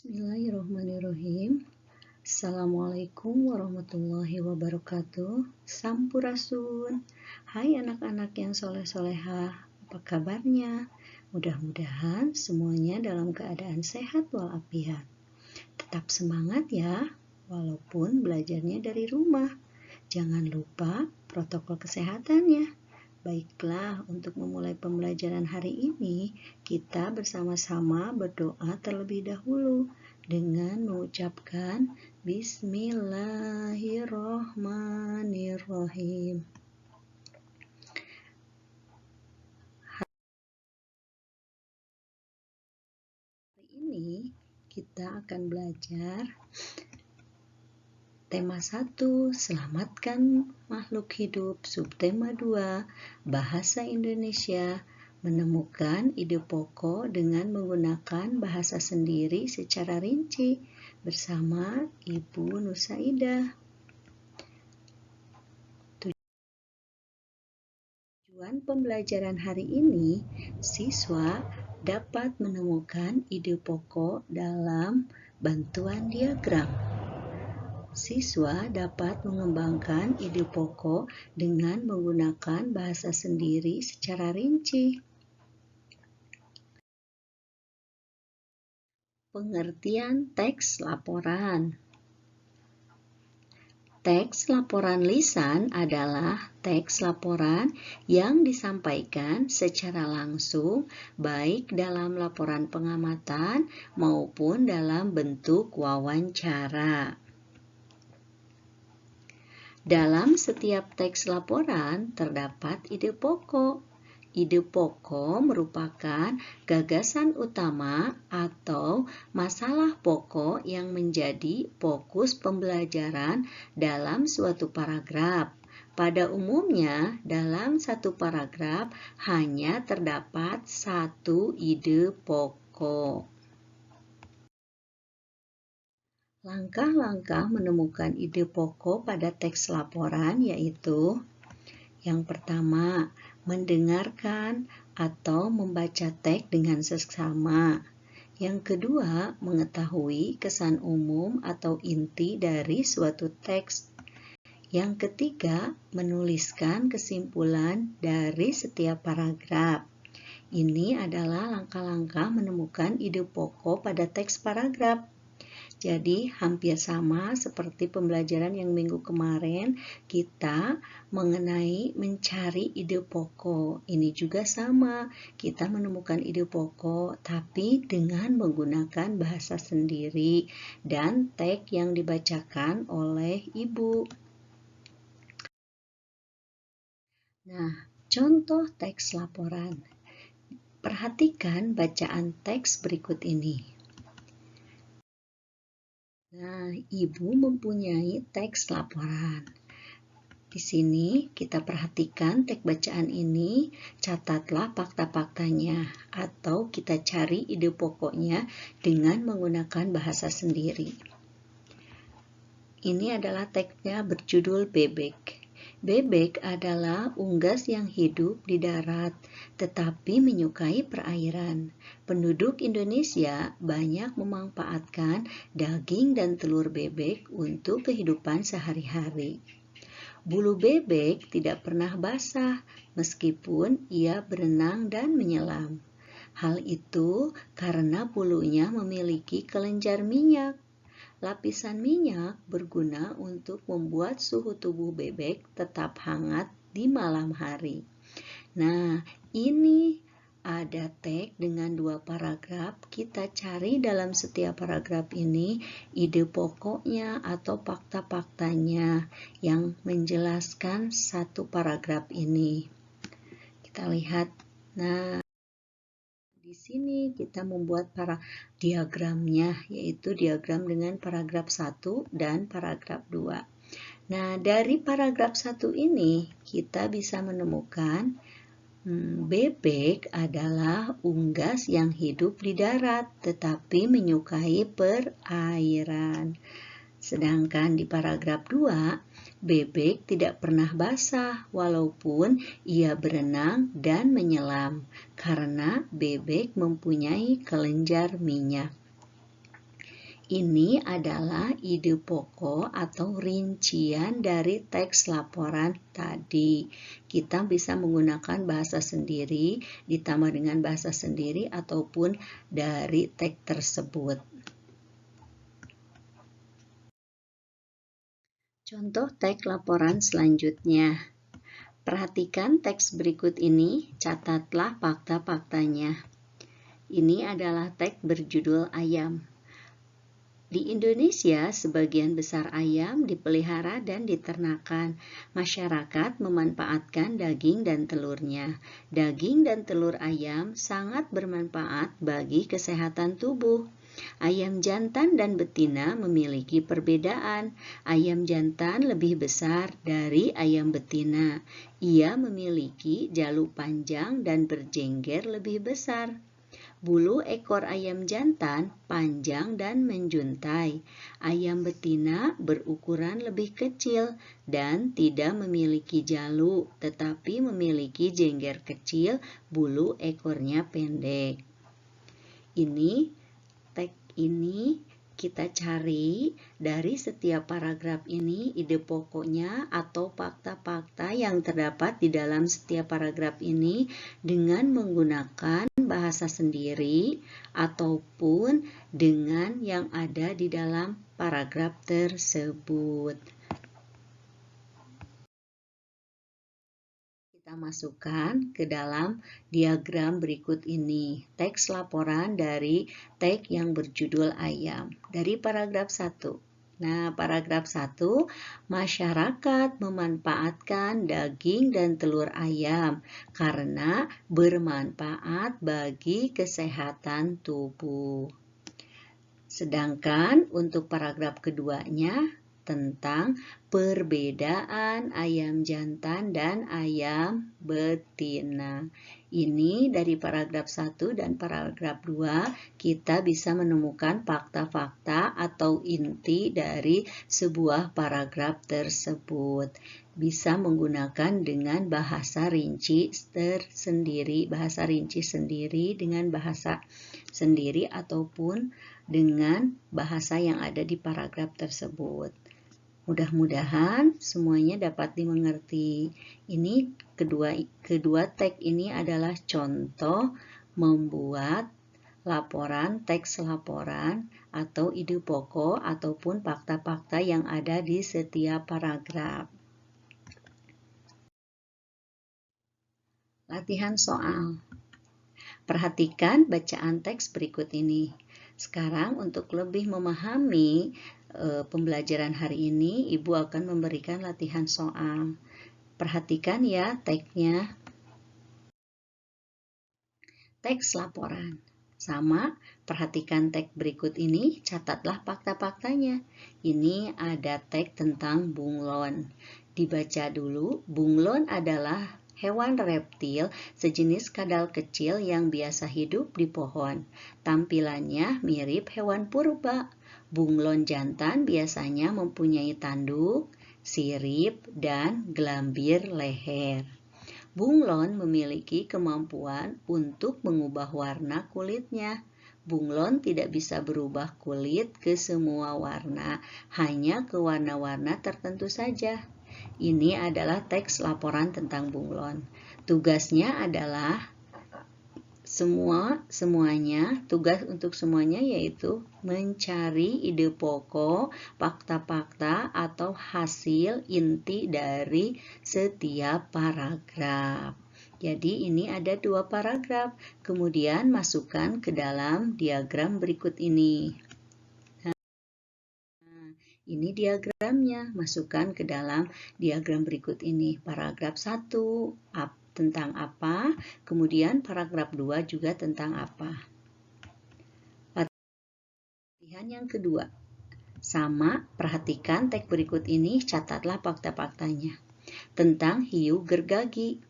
Bismillahirrahmanirrahim. Assalamualaikum warahmatullahi wabarakatuh. Sampurasun. Hai anak-anak yang soleh-solehah, apa kabarnya? Mudah-mudahan semuanya dalam keadaan sehat walafiat. Tetap semangat ya, walaupun belajarnya dari rumah. Jangan lupa protokol kesehatannya. Baiklah, untuk memulai pembelajaran hari ini, kita bersama-sama berdoa terlebih dahulu dengan mengucapkan Bismillahirrohmanirrohim. Hari ini kita akan belajar tema 1, selamatkan makhluk hidup. Subtema 2, bahasa Indonesia, menemukan ide pokok dengan menggunakan bahasa sendiri secara rinci bersama Ibu Nusaidah. Tujuan pembelajaran hari ini, siswa dapat menemukan ide pokok dalam bantuan diagram. Siswa dapat mengembangkan ide pokok dengan menggunakan bahasa sendiri secara rinci. Pengertian teks laporan. Teks laporan lisan adalah teks laporan yang disampaikan secara langsung baik dalam laporan pengamatan maupun dalam bentuk wawancara. Dalam setiap teks laporan terdapat ide pokok. Ide pokok merupakan gagasan utama atau masalah pokok yang menjadi fokus pembelajaran dalam suatu paragraf. Pada umumnya, dalam satu paragraf hanya terdapat satu ide pokok. Langkah-langkah menemukan ide pokok pada teks laporan yaitu: yang pertama, mendengarkan atau membaca teks dengan seksama. Yang kedua, mengetahui kesan umum atau inti dari suatu teks. Yang ketiga, menuliskan kesimpulan dari setiap paragraf. Ini adalah langkah-langkah menemukan ide pokok pada teks paragraf. Jadi hampir sama seperti pembelajaran yang minggu kemarin, kita mengenai mencari ide pokok. Ini juga sama, kita menemukan ide pokok tapi dengan menggunakan bahasa sendiri dan teks yang dibacakan oleh ibu. Nah, contoh teks laporan. Perhatikan bacaan teks berikut ini. Nah, Ibu mempunyai teks laporan. Di sini kita perhatikan teks bacaan ini, catatlah fakta-faktanya atau kita cari ide pokoknya dengan menggunakan bahasa sendiri. Ini adalah teksnya berjudul Bebek. Bebek adalah unggas yang hidup di darat, tetapi menyukai perairan. Penduduk Indonesia banyak memanfaatkan daging dan telur bebek untuk kehidupan sehari-hari. Bulu bebek tidak pernah basah, meskipun ia berenang dan menyelam. Hal itu karena bulunya memiliki kelenjar minyak. Lapisan minyak berguna untuk membuat suhu tubuh bebek tetap hangat di malam hari. Nah, ini ada teks dengan 2 paragraf. Kita cari dalam setiap paragraf ini ide pokoknya atau fakta-faktanya yang menjelaskan satu paragraf ini. Kita lihat. Nah, di sini kita membuat diagramnya, yaitu diagram dengan paragraf 1 dan paragraf 2. Nah, dari paragraf 1 ini kita bisa menemukan bebek adalah unggas yang hidup di darat tetapi menyukai perairan. Sedangkan di paragraf 2, bebek tidak pernah basah walaupun ia berenang dan menyelam karena bebek mempunyai kelenjar minyak. Ini adalah ide pokok atau rincian dari teks laporan tadi. Kita bisa menggunakan bahasa sendiri, ditambah dengan bahasa sendiri, ataupun dari teks tersebut. Contoh teks laporan selanjutnya. Perhatikan teks berikut ini, catatlah fakta-faktanya. Ini adalah teks berjudul ayam. Di Indonesia, sebagian besar ayam dipelihara dan diternakan. Masyarakat memanfaatkan daging dan telurnya. Daging dan telur ayam sangat bermanfaat bagi kesehatan tubuh. Ayam jantan dan betina memiliki perbedaan. Ayam jantan lebih besar dari ayam betina. Ia memiliki jaluk panjang dan berjengger lebih besar. Bulu ekor ayam jantan panjang dan menjuntai. Ayam betina berukuran lebih kecil dan tidak memiliki jaluk, tetapi memiliki jengger kecil, bulu ekornya pendek. Teks ini kita cari dari setiap paragraf ini ide pokoknya atau fakta-fakta yang terdapat di dalam setiap paragraf ini dengan menggunakan bahasa sendiri ataupun dengan yang ada di dalam paragraf tersebut. Kita masukkan ke dalam diagram berikut ini. Teks laporan dari teks yang berjudul ayam. Dari paragraf 1. Nah, paragraf 1, masyarakat memanfaatkan daging dan telur ayam karena bermanfaat bagi kesehatan tubuh. Sedangkan untuk paragraf keduanya, tentang perbedaan ayam jantan dan ayam betina. Ini dari paragraf 1 dan paragraf 2 kita bisa menemukan fakta-fakta atau inti dari sebuah paragraf tersebut. Bisa menggunakan dengan bahasa rinci tersendiri, bahasa rinci sendiri dengan bahasa sendiri ataupun dengan bahasa yang ada di paragraf tersebut. Mudah-mudahan semuanya dapat dimengerti. Ini kedua teks ini adalah contoh membuat laporan, teks laporan atau ide pokok ataupun fakta-fakta yang ada di setiap paragraf. Latihan soal. Perhatikan bacaan teks berikut ini. Sekarang untuk lebih memahami pembelajaran hari ini, Ibu akan memberikan latihan soal. Perhatikan ya teksnya. Teks laporan. Sama, perhatikan teks berikut ini, catatlah fakta-faktanya. Ini ada teks tentang bunglon. Dibaca dulu, bunglon adalah hewan reptil sejenis kadal kecil yang biasa hidup di pohon. Tampilannya mirip hewan purba. Bunglon jantan biasanya mempunyai tanduk, sirip, dan gelambir leher. Bunglon memiliki kemampuan untuk mengubah warna kulitnya. Bunglon tidak bisa berubah kulit ke semua warna, hanya ke warna-warna tertentu saja. Ini adalah teks laporan tentang bunglon. Tugasnya adalah tugas untuk semuanya yaitu mencari ide pokok, fakta-fakta atau hasil inti dari setiap paragraf. Jadi ini ada 2 paragraf, kemudian masukkan ke dalam diagram berikut ini. Nah, ini diagramnya, masukkan ke dalam diagram berikut ini. Paragraf 1, tentang apa, kemudian paragraf 2 juga tentang apa. Latihan yang kedua. Sama, perhatikan teks berikut ini, catatlah fakta-faktanya. Tentang hiu gergagi.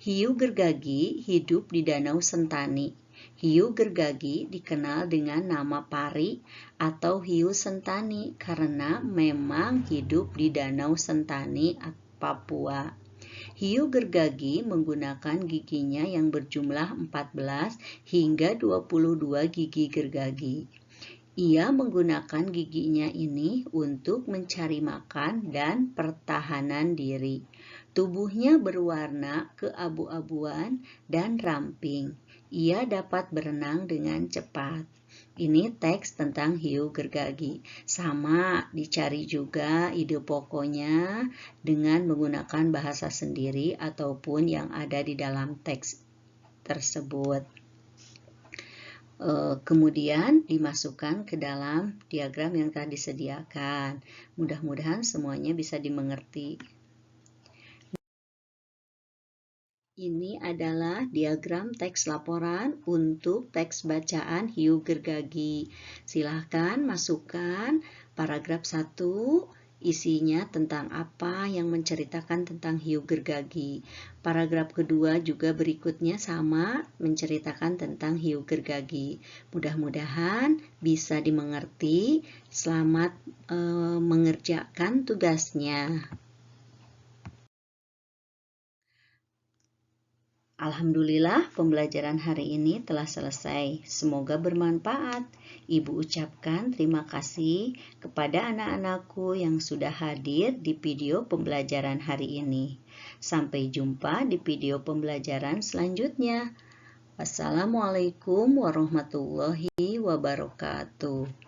Hiu gergagi hidup di Danau Sentani. Hiu gergagi dikenal dengan nama pari atau hiu sentani karena memang hidup di Danau Sentani, Papua. Hiu gergagi menggunakan giginya yang berjumlah 14 hingga 22 gigi gergagi. Ia menggunakan giginya ini untuk mencari makan dan pertahanan diri. Tubuhnya berwarna keabu-abuan dan ramping. Ia dapat berenang dengan cepat. Ini teks tentang hiu gergaji. Sama, dicari juga ide pokoknya dengan menggunakan bahasa sendiri ataupun yang ada di dalam teks tersebut. Kemudian dimasukkan ke dalam diagram yang telah disediakan. Mudah-mudahan semuanya bisa dimengerti. Ini adalah diagram teks laporan untuk teks bacaan hiu gergaji. Silahkan masukkan paragraf 1, isinya tentang apa yang menceritakan tentang hiu gergaji. Paragraf kedua juga berikutnya sama, menceritakan tentang hiu gergaji. Mudah-mudahan bisa dimengerti. Selamat mengerjakan tugasnya. Alhamdulillah, pembelajaran hari ini telah selesai. Semoga bermanfaat. Ibu ucapkan terima kasih kepada anak-anakku yang sudah hadir di video pembelajaran hari ini. Sampai jumpa di video pembelajaran selanjutnya. Wassalamualaikum warahmatullahi wabarakatuh.